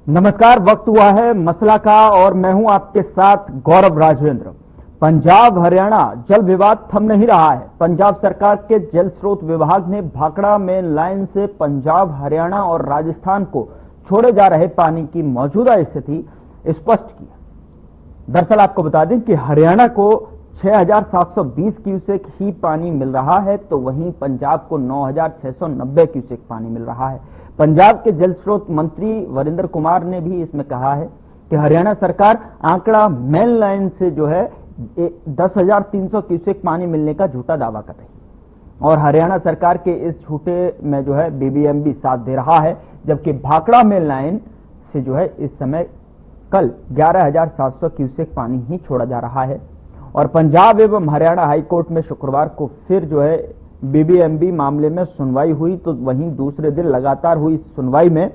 नमस्कार। वक्त हुआ है मसला का और मैं हूं आपके साथ गौरव राजेंद्र। पंजाब हरियाणा जल विवाद थम नहीं रहा है। पंजाब सरकार के जल स्रोत विभाग ने भाखड़ा मेन लाइन से पंजाब हरियाणा और राजस्थान को छोड़े जा रहे पानी की मौजूदा स्थिति स्पष्ट की है। दरअसल आपको बता दें कि हरियाणा को 6,720 क्यूसेक ही पानी मिल रहा है, तो वहीं पंजाब को 9,690 क्यूसेक पानी मिल रहा है। पंजाब के जल स्रोत मंत्री वीरेंद्र कुमार ने भी इसमें कहा है कि हरियाणा सरकार आंकड़ा मेन लाइन से जो है 10,300 क्यूसेक पानी मिलने का झूठा दावा कर रही है और हरियाणा सरकार के इस झूठे में जो है बीबीएमबी साथ दे रहा है, जबकि भाखड़ा मेन लाइन से जो है इस समय कल 11,700 क्यूसेक पानी ही छोड़ा जा रहा है। और पंजाब एवं हरियाणा हाईकोर्ट में शुक्रवार को फिर जो है बीबीएमबी मामले में सुनवाई हुई, तो वहीं दूसरे दिन लगातार हुई सुनवाई में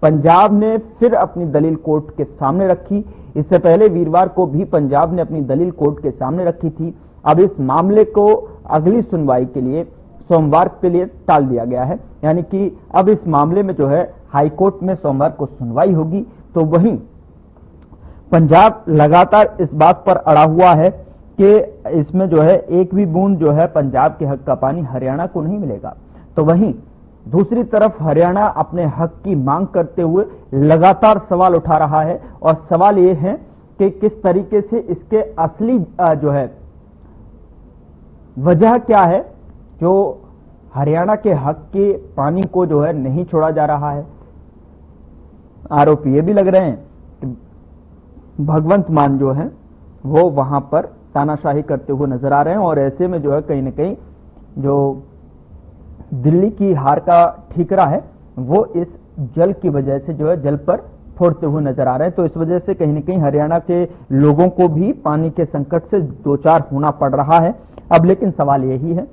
पंजाब ने फिर अपनी दलील कोर्ट के सामने रखी। इससे पहले वीरवार को भी पंजाब ने अपनी दलील कोर्ट के सामने रखी थी। अब इस मामले को अगली सुनवाई के लिए सोमवार के लिए टाल दिया गया है, यानी कि अब इस मामले में जो है हाईकोर्ट में सोमवार को सुनवाई होगी। तो वहीं पंजाब लगातार इस बात पर अड़ा हुआ है कि इसमें जो है एक भी बूंद जो है पंजाब के हक का पानी हरियाणा को नहीं मिलेगा। तो वहीं दूसरी तरफ हरियाणा अपने हक की मांग करते हुए लगातार सवाल उठा रहा है और सवाल ये है कि किस तरीके से इसके असली जो है वजह क्या है जो हरियाणा के हक के पानी को जो है नहीं छोड़ा जा रहा है। आरोप ये भी लग रहे हैं कि भगवंत मान जो है वो वहां पर तानाशाही करते हुए नजर आ रहे हैं और ऐसे में जो है कहीं ना कहीं जो दिल्ली की हार का ठीकरा है वो इस जल की वजह से जो है जल पर फोड़ते हुए नजर आ रहे हैं। तो इस वजह से कहीं ना कहीं हरियाणा के लोगों को भी पानी के संकट से दो चार होना पड़ रहा है। अब लेकिन सवाल यही है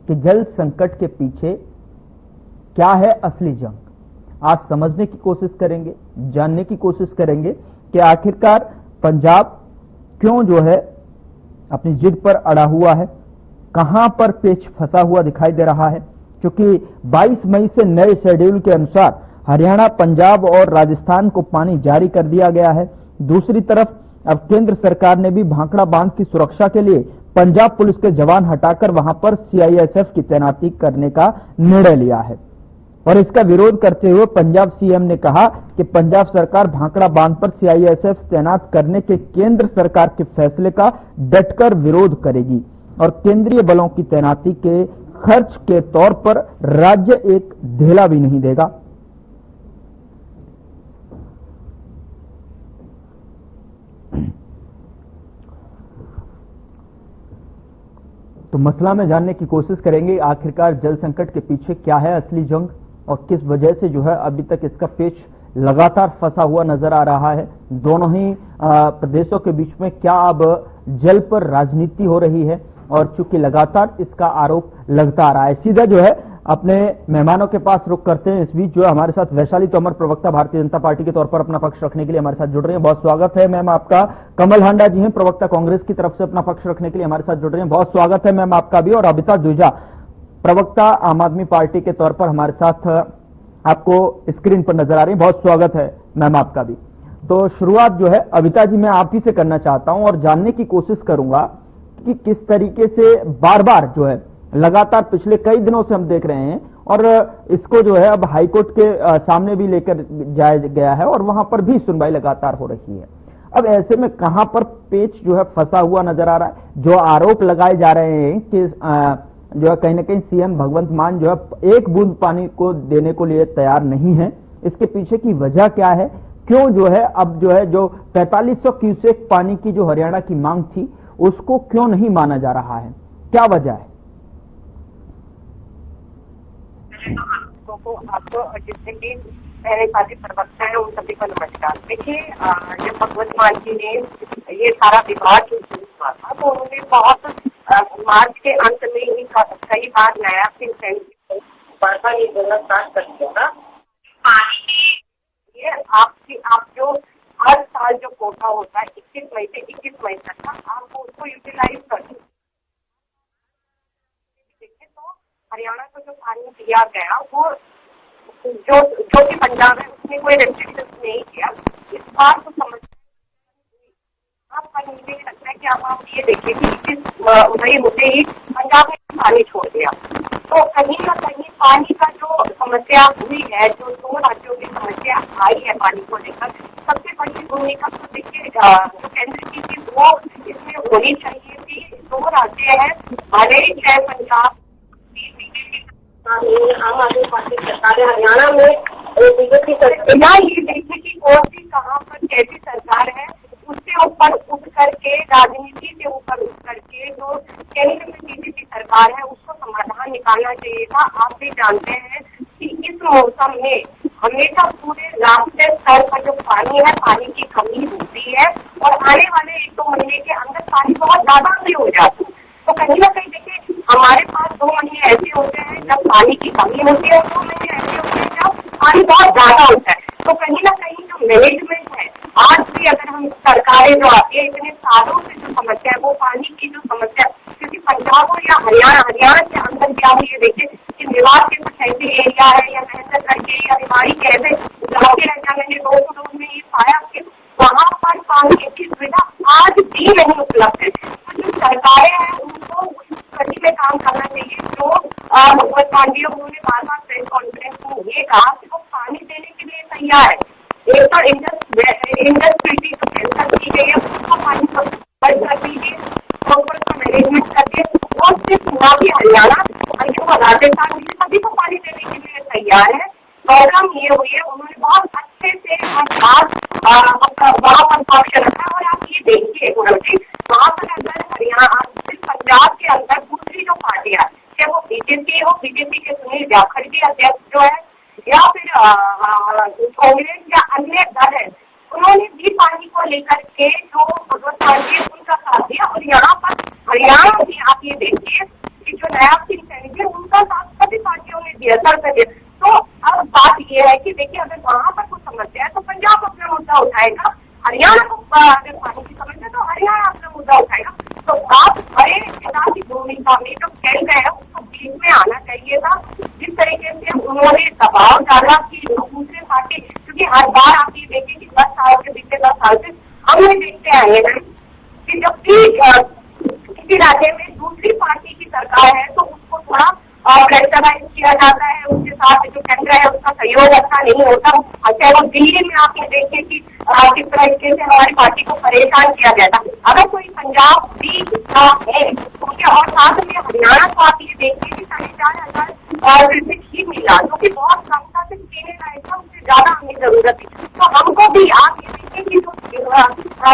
कि जल संकट के पीछे क्या है असली जंग। आज समझने की कोशिश करेंगे, जानने की कोशिश करेंगे कि आखिरकार पंजाब क्यों जो है अपनी जिद पर अड़ा हुआ है, कहां पर पेच फंसा हुआ दिखाई दे रहा है। क्योंकि 22 मई से नए शेड्यूल के अनुसार हरियाणा, पंजाब और राजस्थान को पानी जारी कर दिया गया है। दूसरी तरफ अब केंद्र सरकार ने भी भाखड़ा बांध की सुरक्षा के लिए पंजाब पुलिस के जवान हटाकर वहां पर सीआईएसएफ की तैनाती करने का निर्णय लिया है और इसका विरोध करते हुए पंजाब सीएम ने कहा कि पंजाब सरकार भाखड़ा बांध पर सीआईएसएफ तैनात करने के केंद्र सरकार के फैसले का डटकर विरोध करेगी और केंद्रीय बलों की तैनाती के खर्च के तौर पर राज्य एक ढेला भी नहीं देगा। तो मसला में जानने की कोशिश करेंगे आखिरकार जल संकट के पीछे क्या है असली जंग और किस वजह से जो है अभी तक इसका पेच लगातार फंसा हुआ नजर आ रहा है। दोनों ही प्रदेशों के बीच में क्या अब जल पर राजनीति हो रही है और चूंकि लगातार इसका आरोप लगता आ रहा है। सीधा जो है अपने मेहमानों के पास रुख करते हैं। इस बीच जो है हमारे साथ वैशाली तोमर, प्रवक्ता भारतीय जनता पार्टी के तौर पर अपना पक्ष रखने के लिए हमारे साथ जुड़ रहे हैं। बहुत स्वागत है मैम आपका। कमल हांडा जी हैं, प्रवक्ता कांग्रेस की तरफ से अपना पक्ष रखने के लिए हमारे साथ जुड़ रहे हैं। बहुत स्वागत है मैम आपका भी। और अबिता दूजा, प्रवक्ता आम आदमी पार्टी के तौर पर हमारे साथ आपको स्क्रीन पर नजर आ रही है। बहुत स्वागत है मैम आपका भी। तो शुरुआत जो है अबिता जी मैं आप ही से करना चाहता हूं और जानने की कोशिश करूंगा कि किस तरीके से बार बार जो है लगातार पिछले कई दिनों से हम देख रहे हैं और इसको जो है अब हाईकोर्ट के सामने भी लेकर जाया गया है और वहां पर भी सुनवाई लगातार हो रही है। अब ऐसे में कहां पर पेच जो है फंसा हुआ नजर आ रहा है। जो आरोप लगाए जा रहे हैं कि जो है कहीं ना कहीं सीएम भगवंत मान जो है एक बूंद पानी को देने को लिए तैयार नहीं है, इसके पीछे की वजह क्या है? क्यों जो है अब जो है जो 4500 क्यूसेक पानी की जो हरियाणा की मांग थी उसको क्यों नहीं माना जा रहा है? क्या वजह है? आपको जितने भी मेरे साथी प्रवक्ता है उन सभी को नमस्कार। देखिए, जब भगवंत मान जी ने ये सारा विवाद शुरू हुआ था तो उन्होंने बहुत मार्च के अंत में ही कई बार नया बार ये बोलना स्टार्ट कर दिया था पानी ये आप जो हर साल जो कोटा होता है 21 मई से 21 मई तक का आप उसको यूटिलाइज कर दो। हरियाणा को जो पानी दिया गया वो जो कि पंजाब है उसने कोई रेस्ट्रिक्शन नहीं किया। इस बार तो समस्या पर मुझे लगता है कि अब आप ये देखिए कि इस मई होते ही पंजाब ने पानी छोड़ दिया, तो कहीं ना कहीं पानी का जो समस्या हुई है, जो 2 राज्यों की समस्या आई है पानी को लेकर, सबसे बड़ी भूमिका तो देखिए जो केंद्र की थी वो इसमें होनी चाहिए थी। 2 राज्य है, भले ही चाहे पंजाब बीजेपी आम आदमी पार्टी सरकार है, हरियाणा में बीजेपी सरकार, ये देखिए कि कौन सी कहाँ पर कैसी सरकार है, उससे ऊपर उठ करके, राजनीति से ऊपर उठ करके जो केंद्र में बीजेपी सरकार है उसको समाधान निकालना चाहिए था। आप भी जानते हैं कि इस मौसम में हमेशा पूरे राष्ट्रीय स्तर पर जो पानी है, पानी की कमी होती है और आने वाले 1-2 महीने के अंदर पानी बहुत ज्यादा भी हो जाती है। तो कहीं ना कहीं देखिए हमारे पास 2 महीने ऐसे होते हैं जब पानी की कमी होती है और 2 महीने ऐसे होते हैं जब पानी बहुत ज्यादा होता है। तो कहीं ना कहीं जो मैनेजमेंट है, आज भी अगर हम सरकारें जो आती है इतने सालों से जो समस्या है वो पानी की जो समस्या, क्योंकि पंजाब हो या हरियाणा के अंदर क्या हो, ये देखिए कि मेवात के कुछ ऐसे एरिया है या महेंद्र करके या रिवाड़ी के ऐसे इलाके हैं जहाँ मैंने 2 में ये पाया कि वहाँ पर पानी की सुविधा आज भी नहीं उपलब्ध है। तो जो सरकारें हैं उनको उस गति में काम करना चाहिए। जो भगवत मांझी, उन्होंने बार प्रेस कॉन्फ्रेंस में ये कहा कि वो पानी देने के लिए तैयार है। एक तो इंडस्ट्री जो कैंसर की गई है उसको पानी बंद कर दीजिए, प्रॉपर का मैनेजमेंट करके, और सिर्फ ना कि हरियाणा बल्कि राजस्थान भी सभी को पानी देने के लिए तैयार है। प्रॉब्लम ये हुई है, उन्होंने बहुत अच्छे से वहाँ पर पक्ष रखा। और आप ये देखिए गौरव जी, वहाँ पर अगर हरियाणा सिर्फ पंजाब के अंदर दूसरी जो पार्टियां, चाहे वो बीजेपी के सुनील जाखड़ जी अध्यक्ष जो है या फिर कांग्रेस या अन्य दल है, उन्होंने भी पानी को लेकर के जो भगवत मांझी उनका साथ दिया। और यहाँ पर हरियाणा में आप ये देखिए कि जो नयाब सिंह सैनी है उनका साथ सभी पार्टियों ने दिया, सर से दिया। तो अब बात यह है कि देखिए अगर वहां पर कुछ समस्या है तो पंजाब अपना मुद्दा उठाएगा, हरियाणा को अगर पानी की समस्या तो हरियाणा अपना मुद्दा उठाएगा। तो आप बड़े नेता की भूमिका में जो केंद्र है उसको बीच में आना चाहिए था। जिस तरीके से उन्होंने दबाव डाला कि दूसरे पार्टी, क्योंकि हर बार आप ये देखिए कि 10 साल के बीते 10 साल से हम ये देखते आए हैं कि जब भी किसी राज्य में दूसरी पार्टी की सरकार है तो उसको थोड़ा प्रेशराइज किया जाता है, उसके साथ जो केंद्र है उसका सहयोग अच्छा नहीं होता। चाहे वो दिल्ली में आप ये देखिए कि किस तरीके से हमारी पार्टी को परेशान किया गया था। अगर कोई पंजाब भी है उनके और साथ में हरियाणा को आप ये देखिए कि 4,500 क्यूसेक ही मिला, जो कि बहुत कम था, सिर्फ पीने लायक था, उससे ज्यादा हमें जरूरत थी। तो हमको भी आप ये देखिए कि जो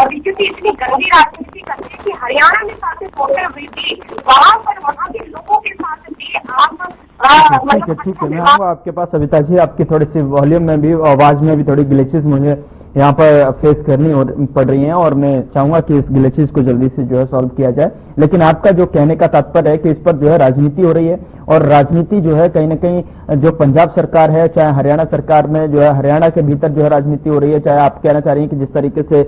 बीजेपी इतनी गंदी राजनीति करती है कि हरियाणा में साथ वोटर हुई थी, वहाँ के लोगों के साथ भी आप ठीक है, मैं आऊँगा आपके पास सविता जी। आपकी थोड़ी सी वॉल्यूम में भी, आवाज में भी थोड़ी ग्लिचेस मुझे यहाँ पर फेस करनी पड़ रही हैं और मैं चाहूंगा कि इस ग्लिचेस को जल्दी से जो है सॉल्व किया जाए। लेकिन आपका जो कहने का तात्पर्य है कि इस पर जो है राजनीति हो रही है और राजनीति जो है कहीं ना कहीं जो पंजाब सरकार है, चाहे हरियाणा सरकार में जो है हरियाणा के भीतर जो है राजनीति हो रही है, चाहे आप कहना चाह रही हैं कि जिस तरीके से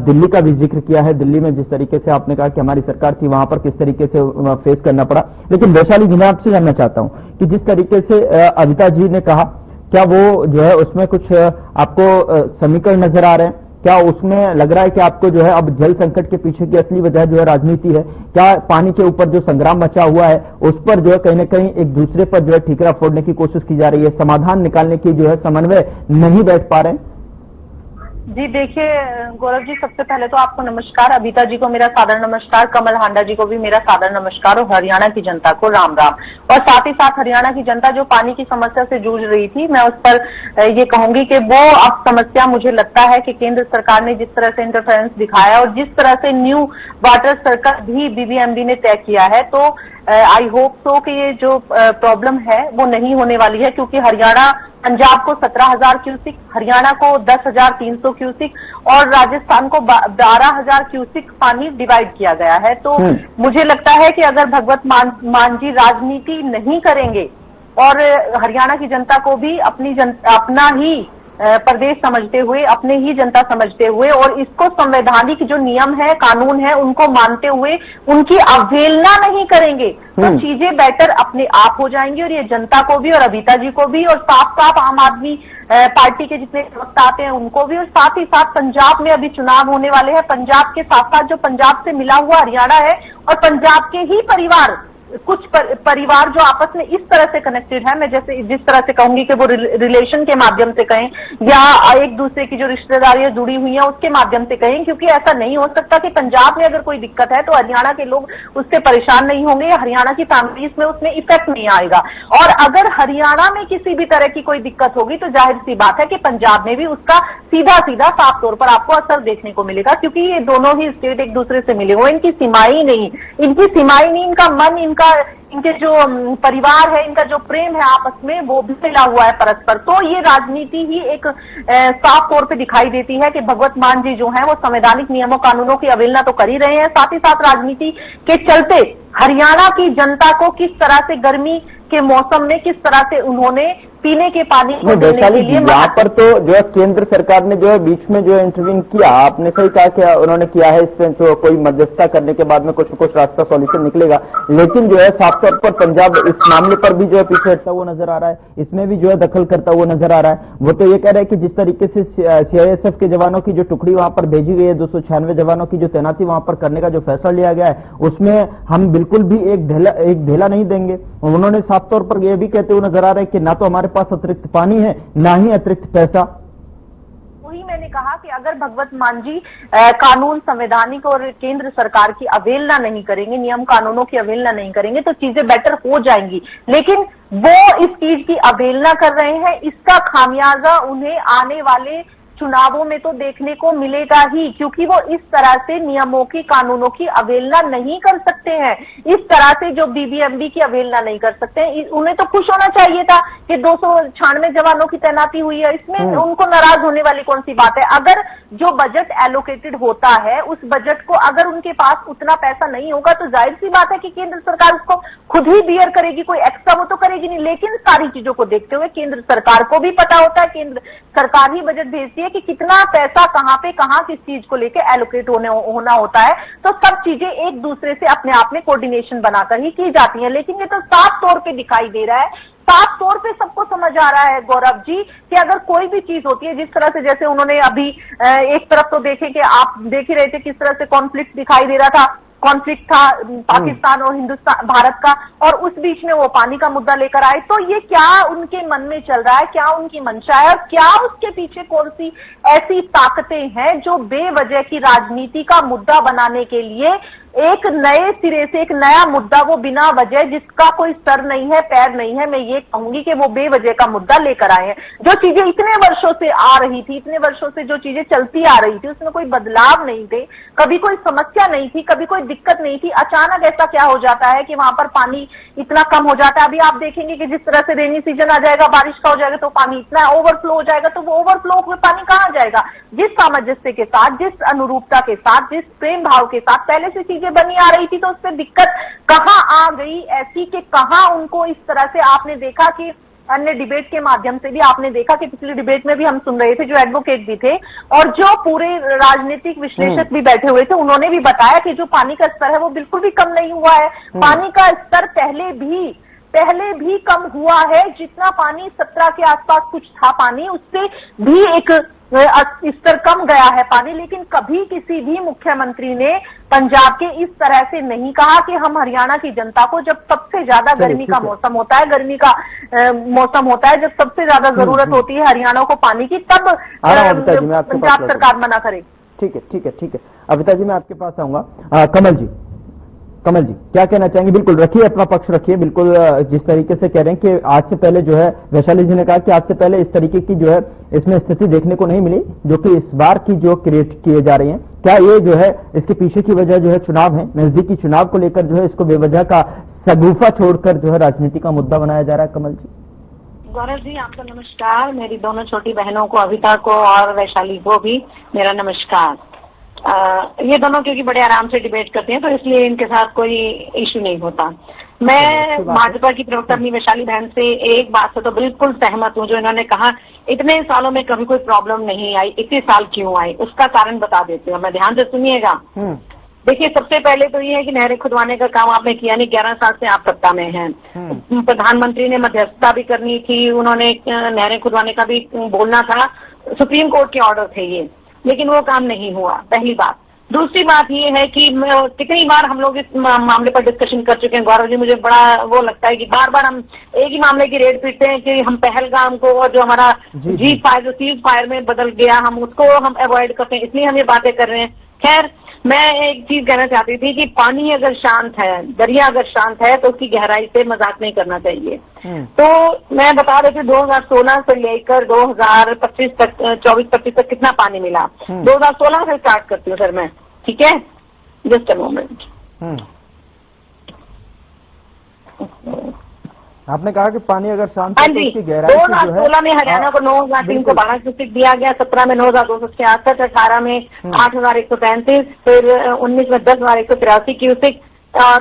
दिल्ली का भी जिक्र किया है, दिल्ली में जिस तरीके से आपने कहा कि हमारी सरकार थी वहां पर किस तरीके से फेस करना पड़ा। लेकिन वैशाली जी, मैं आपसे जानना चाहता हूं कि जिस तरीके से अविता जी ने कहा, क्या वो जो है उसमें कुछ आपको समीकरण नजर आ रहे हैं? क्या उसमें लग रहा है कि आपको जो है अब जल संकट के पीछे की असली वजह जो है राजनीति है? क्या पानी के ऊपर जो संग्राम मचा हुआ है उस पर जो है कहीं ना कहीं एक दूसरे पर जो है ठीकरा फोड़ने की कोशिश की जा रही है, समाधान निकालने की जो है समन्वय नहीं बैठ पा रहे हैं? जी देखिए गौरव जी, सबसे पहले तो आपको नमस्कार, अबिता जी को मेरा सादर नमस्कार, कमल हांडा जी को भी मेरा सादर नमस्कार और हरियाणा की जनता को राम राम। और साथ ही साथ हरियाणा की जनता जो पानी की समस्या से जूझ रही थी, मैं उस पर ये कहूंगी कि वो अब समस्या, मुझे लगता है कि केंद्र सरकार ने जिस तरह से इंटरफेरेंस दिखाया और जिस तरह से न्यू वाटर सर्कल भी बीबीएमबी ने तय किया है, तो आई होप सो कि ये जो प्रॉब्लम है वो नहीं होने वाली है, क्योंकि हरियाणा, पंजाब को 17,000 क्यूसिक, हरियाणा को 10,300 क्यूसिक और राजस्थान को 12,000 क्यूसिक पानी डिवाइड किया गया है। तो मुझे लगता है कि अगर भगवत मांझी राजनीति नहीं करेंगे और हरियाणा की जनता को भी अपना ही प्रदेश समझते हुए, अपने ही जनता समझते हुए और इसको संवैधानिक जो नियम है, कानून है, उनको मानते हुए उनकी अवहेलना नहीं करेंगे तो चीजें बेटर अपने आप हो जाएंगी। और ये जनता को भी और अबिता जी को भी और साफ साफ आम आदमी पार्टी के जितने वक्त आते हैं उनको भी, और साथ ही साथ पंजाब में अभी चुनाव होने वाले हैं, पंजाब के साथ साथ जो पंजाब से मिला हुआ हरियाणा है और पंजाब के ही परिवार, कुछ परिवार जो आपस में इस तरह से कनेक्टेड है, मैं जैसे जिस तरह से कहूंगी कि वो रिलेशन के माध्यम से कहें या एक दूसरे की जो रिश्तेदारियां जुड़ी हुई हैं उसके माध्यम से कहें, क्योंकि ऐसा नहीं हो सकता कि पंजाब में अगर कोई दिक्कत है तो हरियाणा के लोग उससे परेशान नहीं होंगे या हरियाणा की फैमिलीज में उसमें इफेक्ट नहीं आएगा। और अगर हरियाणा में किसी भी तरह की कोई दिक्कत होगी तो जाहिर सी बात है कि पंजाब में भी उसका सीधा सीधा साफ तौर पर आपको असर देखने को मिलेगा, क्योंकि ये दोनों ही स्टेट एक दूसरे से मिले हुए, इनकी सीमाएं नहीं, इनका मन, इनके जो परिवार है, इनका जो प्रेम है आपस में वो भी मिला हुआ है परस्पर। तो ये राजनीति ही एक साफ तौर पे दिखाई देती है कि भगवत मान जी जो हैं वो संवैधानिक नियमों कानूनों की अवहेलना तो कर ही रहे हैं, साथ ही साथ राजनीति के चलते हरियाणा की जनता को किस तरह से गर्मी के मौसम में किस तरह से उन्होंने पीने के पानी को देने के लिए यहाँ पर तो जो है केंद्र सरकार ने जो है बीच में जो है इंटरव्यू किया, आपने सही कहा कि उन्होंने किया है, इस पे तो कोई मध्यस्थता करने के बाद में कुछ न कुछ रास्ता सॉल्यूशन निकलेगा, लेकिन जो है साफ तौर पर पंजाब इस मामले पर भी जो है पीछे हटता हुआ नजर आ रहा है, इसमें भी जो है दखल करता हुआ नजर आ रहा है। वो तो ये कह रहे हैं कि जिस तरीके से CISF के जवानों की जो टुकड़ी वहां पर भेजी गई है, 296 जवानों की जो तैनाती वहां पर करने का जो फैसला लिया गया है, उसमें हम बिल्कुल भी एक ढीला नहीं देंगे। उन्होंने साफ तौर पर यह भी कहते हुए नजर आ रहे हैं कि ना तो हमारे पास अतिरिक्त पानी है, ना ही अतिरिक्त पैसा। वही मैंने कहा कि अगर भगवत मान जी कानून, संवैधानिक और केंद्र सरकार की अवहेलना नहीं करेंगे, नियम कानूनों की अवहेलना नहीं करेंगे तो चीजें बेटर हो जाएंगी, लेकिन वो इस चीज की अवहेलना कर रहे हैं। इसका खामियाजा उन्हें आने वाले चुनावों में तो देखने को मिलेगा ही, क्योंकि वो इस तरह से नियमों की, कानूनों की अवहेलना नहीं कर सकते हैं, इस तरह से जो BBMB की अवहेलना नहीं कर सकते हैं। उन्हें तो खुश होना चाहिए था कि 296 जवानों की तैनाती हुई है, इसमें उनको नाराज होने वाली कौन सी बात है। अगर जो बजट एलोकेटेड होता है उस बजट को अगर उनके पास उतना पैसा नहीं होगा तो जाहिर सी बात है कि केंद्र सरकार उसको खुद ही बियर करेगी, कोई एक्स्ट्रा वो तो करेगी नहीं। लेकिन सारी चीजों को देखते हुए केंद्र सरकार को भी पता होता है, केंद्र सरकार ही बजट भेजती है कि कितना पैसा कहां पे, कहां किस चीज को लेके एलोकेट होना होता है, तो सब चीजें एक दूसरे से अपने आप में कोऑर्डिनेशन बनाकर ही की जाती है। लेकिन ये तो साफ तौर पे दिखाई दे रहा है, साफ तौर पे सबको समझ आ रहा है गौरव जी कि अगर कोई भी चीज होती है, जिस तरह से जैसे उन्होंने अभी एक तरफ तो देखे कि आप देख ही रहे थे किस तरह से कॉन्फ्लिक्ट दिखाई दे रहा था, कॉन्फ्लिक्ट था पाकिस्तान और हिंदुस्तान, भारत का, और उस बीच में वो पानी का मुद्दा लेकर आए। तो ये क्या उनके मन में चल रहा है, क्या उनकी मंशा है और क्या उसके पीछे कौन सी ऐसी ताकतें हैं जो बेवजह की राजनीति का मुद्दा बनाने के लिए एक नए सिरे से एक नया मुद्दा, वो बिना वजह, जिसका कोई सर नहीं है, पैर नहीं है, मैं ये कहूंगी कि वो बेवजह का मुद्दा लेकर आए हैं। जो चीजें इतने वर्षों से आ रही थी, इतने वर्षों से जो चीजें चलती आ रही थी, उसमें कोई बदलाव नहीं थे, कभी कोई समस्या नहीं थी, कभी कोई दिक्कत नहीं थी, अचानक ऐसा क्या हो जाता है कि वहां पर पानी इतना कम हो जाता है। अभी आप देखेंगे कि जिस तरह से रेनी सीजन आ जाएगा, बारिश का हो जाएगा तो पानी इतना ओवरफ्लो हो जाएगा, तो वो ओवरफ्लो में पानी कहाँ जाएगा। जिस सामंजस्य के साथ, जिस अनुरूपता के साथ, जिस प्रेम भाव के साथ पहले से चीजें बनी आ रही थी, तो उससे दिक्कत कहाँ आ गई ऐसी कि कहाँ उनको इस तरह से, आपने देखा कि अन्य डिबेट के माध्यम से भी आपने देखा कि पिछली डिबेट में भी हम सुन रहे थे, जो एडवोकेट भी थे और जो पूरे राजनीतिक विश्लेषक भी बैठे हुए थे, उन्होंने भी बताया कि जो पानी का स्तर है वो बिल्कुल भी कम नहीं हुआ है। पानी का स्तर पहले भी कम हुआ है, जितना पानी 17 के आसपास कुछ था पानी, उससे भी एक स्तर कम गया है पानी। लेकिन कभी किसी भी मुख्यमंत्री ने पंजाब के इस तरह से नहीं कहा कि हम हरियाणा की जनता को, जब सबसे ज्यादा गर्मी का मौसम होता है, गर्मी का मौसम होता है, जब सबसे ज्यादा जरूरत होती है हरियाणा को पानी की, तब पंजाब सरकार मना करे। ठीक है अबिता जी, मैं आपके पास आऊंगा। कमल जी क्या कहना चाहेंगे? बिल्कुल रखिए, अपना पक्ष रखिए। बिल्कुल जिस तरीके से कह रहे हैं कि आज से पहले जो है, वैशाली जी ने कहा कि आज से पहले इस तरीके की जो है इसमें स्थिति देखने को नहीं मिली जो कि इस बार की जो क्रिएट किए जा रही हैं। क्या ये जो है इसके पीछे की वजह जो है चुनाव है, नजदीकी चुनाव को लेकर जो है इसको बेवजह का सगुफा छोड़कर जो है राजनीति का मुद्दा बनाया जा रहा है? कमल जी। गौरव जी आपको नमस्कार, मेरी दोनों छोटी बहनों को, अभिता को और वैशाली को भी मेरा नमस्कार। ये दोनों क्योंकि बड़े आराम से डिबेट करते हैं तो इसलिए इनके साथ कोई इश्यू नहीं होता। मैं भाजपा की प्रवक्ता अपनी वैशाली बहन से एक बात से तो बिल्कुल सहमत हूँ, जो इन्होंने कहा इतने सालों में कभी कोई प्रॉब्लम नहीं आई, इतने साल क्यों आई, उसका कारण बता देती हूँ मैं, ध्यान से सुनिएगा। देखिए, सबसे पहले तो ये है कि नहरें खुदवाने का काम आपने किया नहीं, 11 साल से आप सत्ता में हैं। प्रधानमंत्री ने मध्यस्थता भी करनी थी, उन्होंने नहरें खुदवाने का भी बोलना था, सुप्रीम कोर्ट के ऑर्डर थे ये, लेकिन वो काम नहीं हुआ, पहली बात। दूसरी बात ये है कि कितनी बार हम लोग इस मामले पर डिस्कशन कर चुके हैं गौरव जी, मुझे बड़ा वो लगता है कि बार बार हम एक ही मामले की रेड पीटते हैं कि हम पहलगाम को और जो हमारा सीज फायर में बदल गया, हम उसको हम अवॉइड करते हैं, इसलिए हम ये बातें कर रहे हैं। खैर, मैं एक चीज कहना चाहती थी कि पानी अगर शांत है, दरिया अगर शांत है, तो उसकी गहराई से मजाक नहीं करना चाहिए। तो मैं बता रही थी 2016 से लेकर 2025 तक, 24-25 तक कितना पानी मिला। 2016 से स्टार्ट करती हूँ सर मैं, ठीक है, जस्ट अ मोमेंट। आपने कहा कि पानी अगर शांत है तो उसकी गहराई 2016 में हरियाणा को 9,312 क्यूसेक दिया गया, 17 में 9,266, 18 में 8,135, फिर 19 में 10,183 क्यूसेक, और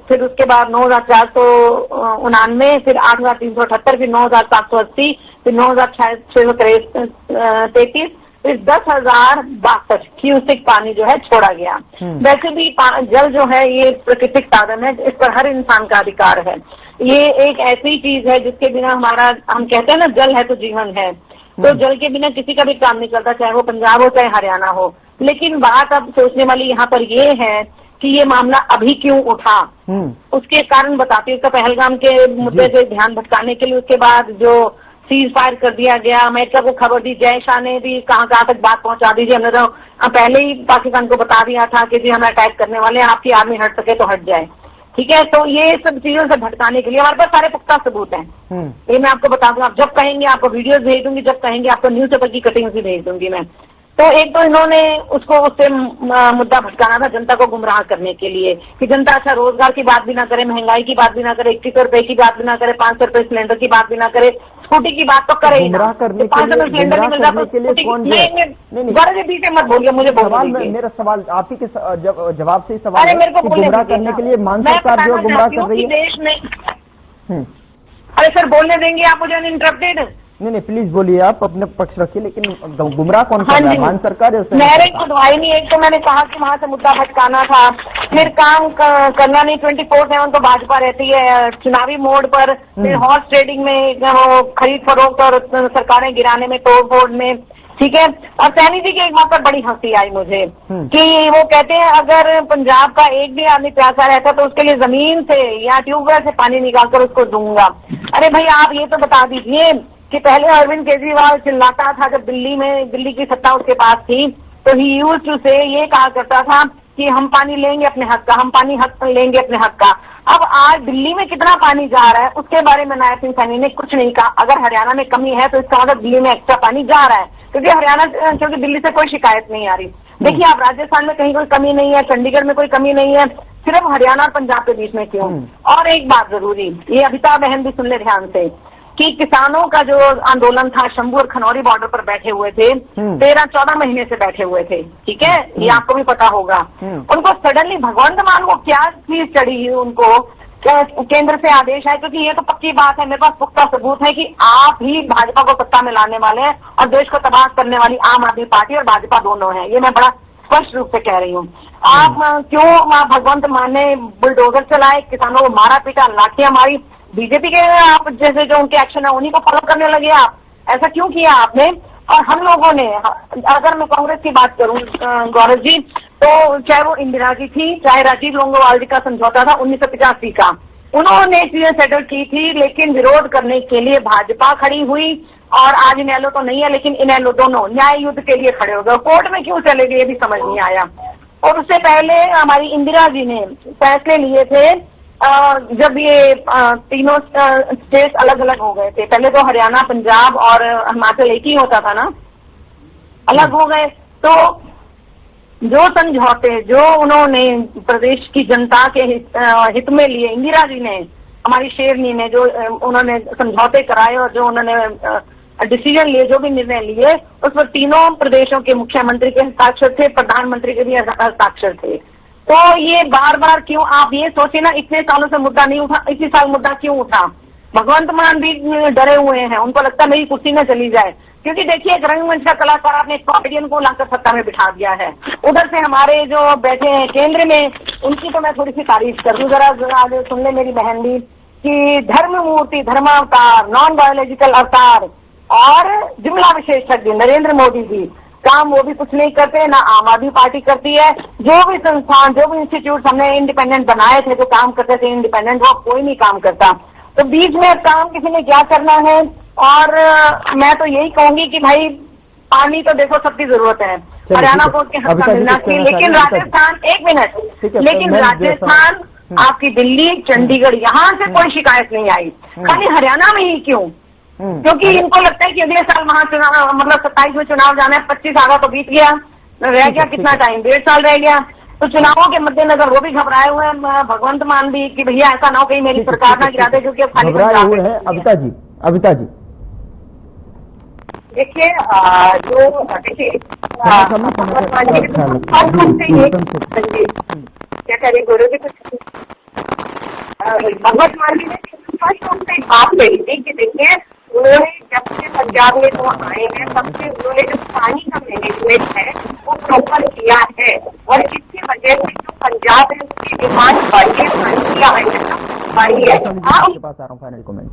फिर उसके बाद 9,499, फिर 8,378, फिर 9,780, फिर 9,633, फिर 10,062 क्यूसेक पानी जो है छोड़ा गया। वैसे भी जल जो है ये प्राकृतिक साधन है, इस पर हर इंसान का अधिकार है। ये एक ऐसी चीज है जिसके बिना हमारा, हम कहते हैं ना, जल है तो जीवन है, तो जल के बिना किसी का भी काम नहीं चलता, चाहे वो पंजाब हो चाहे हरियाणा हो। लेकिन बात अब सोचने वाली यहाँ पर ये है कि ये मामला अभी क्यों उठा, उसके कारण बताती हूँ। तो पहलगाम के मुद्दे से ध्यान भटकाने के लिए उसके बाद जो सीज फायर कर दिया गया, अमेरिका को खबर दी, जय शाह ने भी कहाँ तक बात पहुंचा दीजिए, हमने तो पहले ही पाकिस्तान को बता दिया था कि जी हमें अटैक करने वाले हैं, आपकी आर्मी हट सके तो हट जाए, ठीक है। तो ये सब चीजों से भटकाने के लिए हमारे पास सारे पुख्ता सबूत हैं। ये मैं आपको बता दूं, आप जब कहेंगे आपको वीडियोस भेज दूंगी, जब कहेंगे आपको न्यूज़पेपर की कटिंग्स भी भेज दूंगी मैं। तो एक तो इन्होंने उसको उससे मुद्दा भटकाना था जनता को गुमराह करने के लिए कि जनता अच्छा रोजगार की बात भी ना करे, महंगाई की बात भी ना करे, 21 रुपए की बात भी ना करे, 500 रुपए सिलेंडर की बात भी ना करे, स्कूटी की बात तो करे ही ना। 500 रुपए सिलेंडर नहीं मिल रहा तो नहीं, बीच में मत बोलिए, मुझे बोलिए। मेरा सवाल आप ही के जवाब से ही सवाल है। मेरे को गुमराह करने के लिए मान सरकार जो गुमराह कर रही है देश में। अरे सर बोलने देंगे आप मुझे अनइंटरप्टेड? नहीं, प्लीज बोलिए, आप अपने पक्ष रखिए, लेकिन गुमराह कौन कर रहा है? मान सरकार है। नहरें खुदवाई नहीं, एक तो मैंने कहा कि वहां से मुद्दा भटकाना था, फिर काम करना नहीं, 24/7 तो भाजपा रहती है चुनावी मोड पर, फिर हॉर्स ट्रेडिंग में खरीद फरोख्त और सरकारें गिराने में, तोड़ फोड़ में, ठीक है। और सैनी जी की एक बात पर बड़ी हंसी आई मुझे कि वो कहते हैं अगर पंजाब का एक भी आदमी प्यासा रहता तो उसके लिए जमीन से या ट्यूबवेल से पानी निकालकर उसको दूंगा। अरे भाई आप ये तो बता दीजिए कि पहले अरविंद केजरीवाल चिल्लाता था जब दिल्ली की सत्ता उसके पास थी, तो ही यूज्ड टू से, ये कहा करता था कि हम पानी लेंगे अपने हक का, हम पानी हक लेंगे अपने हक का। अब आज दिल्ली में कितना पानी जा रहा है उसके बारे में नायब सिंह सैनी ने कुछ नहीं कहा। अगर हरियाणा में कमी है तो इसका मतलब दिल्ली में एक्स्ट्रा पानी जा रहा है, क्योंकि दिल्ली से कोई शिकायत नहीं आ रही। देखिए आप राजस्थान में कहीं कोई कमी नहीं है, चंडीगढ़ में कोई कमी नहीं है, सिर्फ हरियाणा और पंजाब के बीच में क्यों? और एक बात जरूरी, ये अभिता बहन भी सुन ले ध्यान से, कि किसानों का जो आंदोलन था, शंभू और खनौरी बॉर्डर पर बैठे हुए थे, 13-14 महीने से बैठे हुए थे, ठीक है, ये आपको भी पता होगा। उनको सडनली भगवंत मान को क्या चीज चढ़ी उनको, केंद्र से आदेश है, क्योंकि ये तो पक्की बात है, मेरे पास पुख्ता सबूत है कि आप ही भाजपा को सत्ता में लाने वाले हैं और देश को तबाह करने वाली आम आदमी पार्टी और भाजपा दोनों है, ये मैं बड़ा स्पष्ट रूप से कह रही हूँ। आप क्यों भगवंत मान ने बुलडोजर चलाए, किसानों को मारा पीटा, लाठियां मारी, बीजेपी के आप जैसे जो उनके एक्शन है उन्हीं को फॉलो करने लगे आप, ऐसा क्यों किया आपने? और हम लोगों ने, अगर मैं कांग्रेस की बात करूं गौरव जी, तो चाहे वो इंदिरा जी थी, चाहे राजीव लोंगोवाल जी का समझौता था 1985 का, उन्होंने चीजें सेटल की थी, लेकिन विरोध करने के लिए भाजपा खड़ी हुई। और आज इनेलो तो नहीं है, लेकिन इनेलो दोनों न्याय युद्ध के लिए खड़े हो गए। कोर्ट में क्यों चले गए ये भी समझ नहीं आया। और उससे पहले हमारी इंदिरा जी ने फैसले लिए थे जब ये तीनों स्टेट अलग अलग हो गए थे। पहले तो हरियाणा, पंजाब और हिमाचल एक ही होता था ना, अलग हो गए। तो जो समझौते जो उन्होंने प्रदेश की जनता के हित में लिए, इंदिरा जी ने, हमारी शेरनी ने, जो उन्होंने समझौते कराए और जो उन्होंने डिसीजन लिए, जो भी निर्णय लिए, उस पर तीनों प्रदेशों के मुख्यमंत्री के हस्ताक्षर थे, प्रधानमंत्री के भी हस्ताक्षर थे। तो ये बार बार क्यों, आप ये सोचे ना, इतने सालों से मुद्दा नहीं उठा, इसी साल मुद्दा क्यों उठा? भगवंत मान भी डरे हुए हैं, उनको लगता है मेरी कुर्सी न चली जाए, क्योंकि देखिए एक रंगमंच का कलाकार आपने एक कॉमेडियन को लाकर सत्ता में बिठा दिया है। उधर से हमारे जो बैठे हैं केंद्र में, उनकी तो मैं थोड़ी सी तारीफ कर दूं, जरा आगे सुन ले मेरी बहन भी, कि धर्म मूर्ति, धर्मावतार, नॉन बायोलॉजिकल अवतार और जुमला विशेषज्ञ नरेंद्र मोदी जी, काम वो भी कुछ नहीं करते, ना आम आदमी पार्टी करती है। जो भी संस्थान, जो भी इंस्टीट्यूट हमने इंडिपेंडेंट बनाए थे, जो काम करते थे इंडिपेंडेंट, वो कोई नहीं काम करता। तो बीच में काम किसी ने क्या करना है? और मैं तो यही कहूंगी कि भाई पानी तो देखो सबकी जरूरत है, हरियाणा को हक मिलना चाहिए, लेकिन राजस्थान, एक मिनट, लेकिन राजस्थान, आपकी दिल्ली, चंडीगढ़, यहाँ से कोई शिकायत नहीं आई, खाली हरियाणा में ही क्यों? क्योंकि इनको लगता है कि अगले साल महाचुनाव, मतलब 27 में चुनाव जाना है, 25 आधा तो बीत गया, रह गया कितना टाइम, 1.5 साल रह गया। तो चुनावों के मद्देनजर वो भी घबराए हुए हैं, भगवंत मान भी, कि भैया ऐसा ना हो कहीं मेरी सरकार ना गिरा दे, क्योंकि अब खाली घबराए हुए हैं। अबिता जी देखिए, जो देखिए क्या करें गुरु जी, कुछ भगवत मान जी ने स्पष्ट रूप से बात कही थी कि देखिए उन्होंने जब से पंजाब में वो आए हैं तब से उन्होंने जो पानी का मैनेजमेंट है वो प्रॉपर किया है, और इसकी वजह से जो पंजाब है उसकी डिमांड बढ़ी है, पानी की आवश्यकता बढ़ी है। आपके पास आ रहा हूँ फाइनल कमेंट।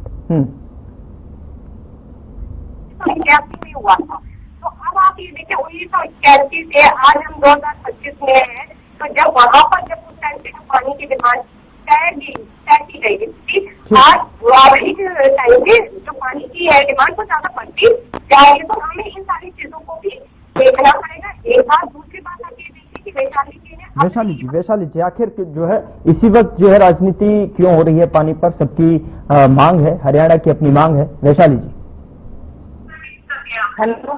नहीं हुआ था, तो अब आप ये देखिए 1981 से आज हम 2025 में हैं, तो जब वहां पर जब उस टाइम से पानी की डिमांड तय की गई थी, आज वापसी टाइम पे जो पानी की है डिमांड को ज्यादा बढ़ती जाएगी, तो हमें इन सारी चीजों को भी देखना पड़ेगा। एक बात, दूसरी बात आप ये देखिए कि वैशाली जी आखिर जो है इसी वक्त जो है राजनीति क्यों हो रही है पानी पर? सबकी मांग है, हरियाणा की अपनी मांग है। वैशाली जी, हेलो,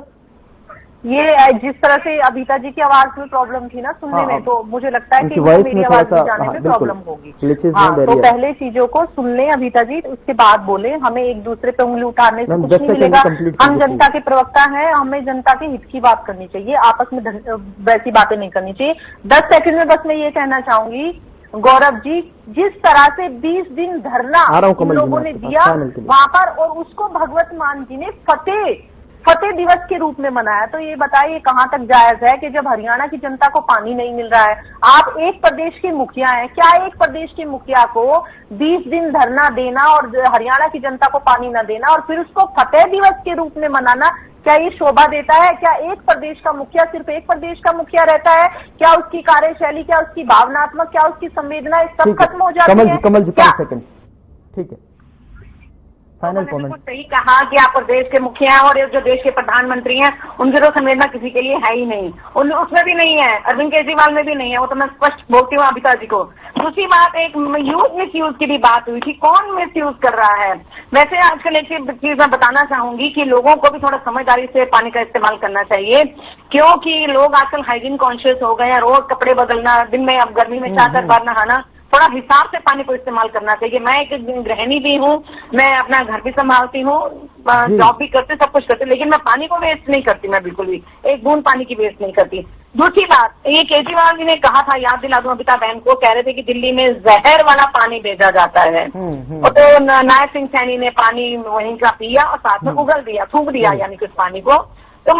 ये जिस तरह से अबिता जी की आवाज में प्रॉब्लम थी ना सुनने में, तो मुझे लगता है कि मेरी आवाज में जाने में प्रॉब्लम होगी। तो पहले चीजों को सुन लें अबिता जी, उसके बाद बोले। हमें एक दूसरे पे उंगली उठाने से कुछ नहीं मिलेगा। हम जनता के प्रवक्ता हैं, हमें जनता के हित की बात करनी चाहिए, आपस में वैसी बातें नहीं करनी चाहिए। 10 सेकंड में बस मैं ये कहना चाहूंगी, गौरव जी, जिस तरह से 20 दिन धरना लोगों ने दिया वहां पर, और उसको भगवत मान जी ने फतेह दिवस के रूप में मनाया, तो ये बताइए कहां तक जायज है कि जब हरियाणा की जनता को पानी नहीं मिल रहा है, आप एक प्रदेश के मुखिया हैं, क्या एक प्रदेश के मुखिया को 20 दिन धरना देना और हरियाणा की जनता को पानी न देना और फिर उसको फतेह दिवस के रूप में मनाना, क्या ये शोभा देता है? क्या एक प्रदेश का मुखिया सिर्फ एक प्रदेश का मुखिया रहता है? क्या उसकी कार्यशैली, क्या उसकी भावनात्मक, क्या उसकी संवेदना सब खत्म हो जाती है? कमल जी 5 सेकंड, ठीक है, फाइनल कमेंट। सही कहा कि आप प्रदेश के मुखिया हैं, और जो देश के प्रधानमंत्री हैं उनकी तो संवेदना किसी के लिए है ही नहीं, उसमें भी नहीं है, अरविंद केजरीवाल में भी नहीं है, वो तो मैं स्पष्ट बोलती हूँ अबिता जी को। दूसरी बात, एक मिस यूज की भी बात हुई थी, कौन मिस यूज कर रहा है? वैसे आजकल एक चीज मैं बताना चाहूंगी कि लोगों को भी थोड़ा समझदारी से पानी का इस्तेमाल करना चाहिए, क्योंकि लोग आजकल हाइजीन कॉन्शियस हो गए हैं, रोज कपड़े बदलना, दिन में अब गर्मी में 4-4 बार नहाना, थोड़ा हिसाब से पानी को इस्तेमाल करना चाहिए। मैं एक गृहिणी भी हूँ, मैं अपना घर भी संभालती हूँ, जॉब भी करती, सब कुछ करती, लेकिन मैं पानी को वेस्ट नहीं करती, मैं बिल्कुल भी एक बूंद पानी की वेस्ट नहीं करती। दूसरी बात, ये केजरीवाल जी ने कहा था, याद दिला दूं अमिताभ बहन को, कह रहे थे कि दिल्ली में जहर वाला पानी भेजा जाता है, और तो नायब सिंह सैनी ने पानी वहीं का पिया और साथ में उगल दिया, थूक दिया यानी कि उस पानी को। तो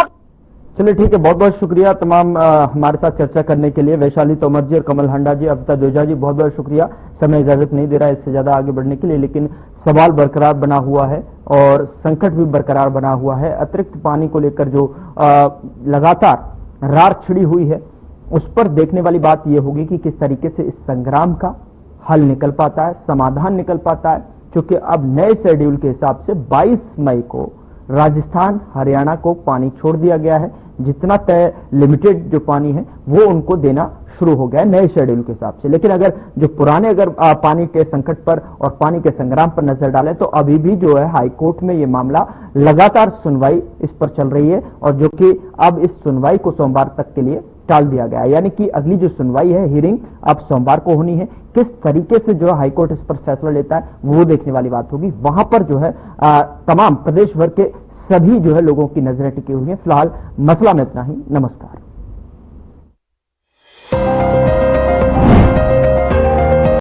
चलिए ठीक है, बहुत बहुत शुक्रिया तमाम हमारे साथ चर्चा करने के लिए। वैशाली तोमर जी और कमल हांडा जी, अबिता जोजा जी, बहुत बहुत शुक्रिया। समय इजाजत नहीं दे रहा है इससे ज्यादा आगे बढ़ने के लिए, लेकिन सवाल बरकरार बना हुआ है और संकट भी बरकरार बना हुआ है। अतिरिक्त पानी को लेकर जो लगातार रार छिड़ी हुई है, उस पर देखने वाली बात यह होगी कि किस तरीके से इस संग्राम का हल निकल पाता है, समाधान निकल पाता है। क्योंकि अब नए शेड्यूल के हिसाब से 22 मई को राजस्थान, हरियाणा को पानी छोड़ दिया गया है। जितना तय लिमिटेड जो पानी है वो उनको देना शुरू हो गया है नए शेड्यूल के हिसाब से। लेकिन अगर जो पुराने पानी के संकट पर और पानी के संग्राम पर नजर डालें तो अभी भी जो है हाई कोर्ट में ये मामला लगातार सुनवाई इस पर चल रही है, और जो कि अब इस सुनवाई को सोमवार तक के लिए टाल दिया गया है। यानी कि अगली जो सुनवाई है, हियरिंग, अब सोमवार को होनी है। किस तरीके से जो हाई कोर्ट इस पर फैसला लेता है वो देखने वाली बात होगी। वहां पर जो है तमाम प्रदेश भर के सभी जो है लोगों की नजरें टिकी हुई हैं। फिलहाल मसला में इतना ही। नमस्कार।